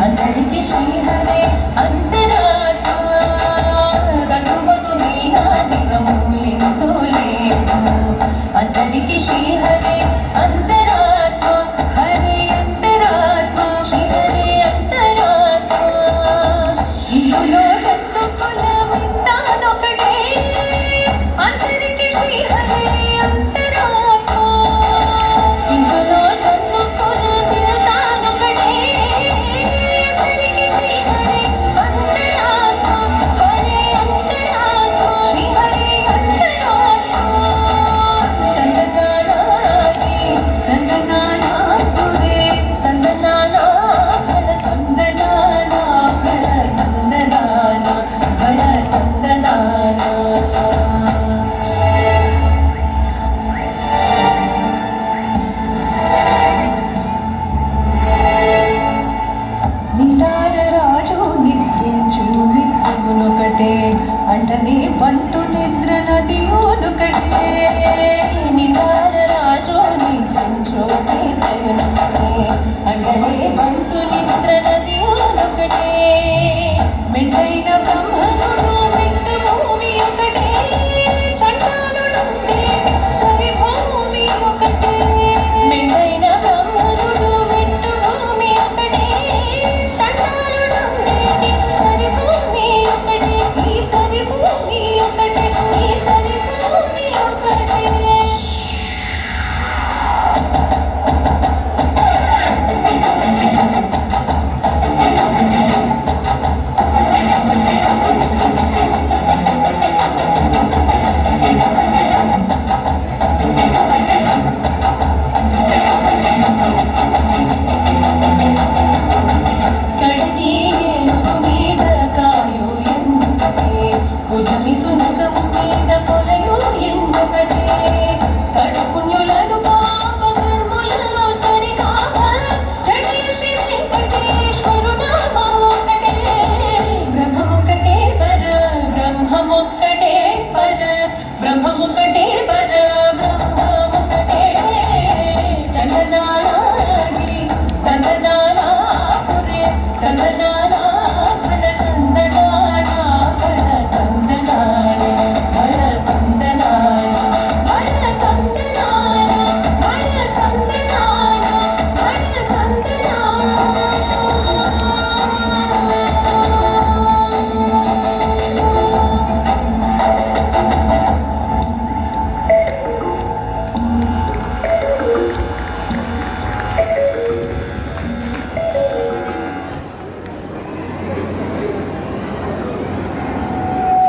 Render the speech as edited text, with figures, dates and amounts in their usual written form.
అందరికి శ్రీహరే అంతరాత్మ గనుమతు నీనాదిగములింతో లేదు అందరికి శ్రీహరే అంతరాత్మ హరే అంతరాత్మ శ్రీహరే అంతరాత్మ ఇందులో జంతుకుల ఉంటానొకటే అందరికి శ్రీహరే అంతరాత్మ ఇందులో జంతుకుల తిరతానొకటే అంటనే బంటు నిద్ర నదియోనుకటే నిదార రాజో నిద్రించోటే అంటనే బంటు నిద్ర నదియోనుకటే మెండైన బ్రహ్మనుడు మెండు భూమి ఒకటే చండాలుడుండే సరి భూమి ఒకటే మెండైన బ్రహ్మనుడు మెండు భూమి ఒకటే చండాలుడుండే సరి భూమి ఒకటే ఈ సరి భూమి ఒకటే ఈ సరి భూమి ఒకటే బ్రహ్మమొక్కటే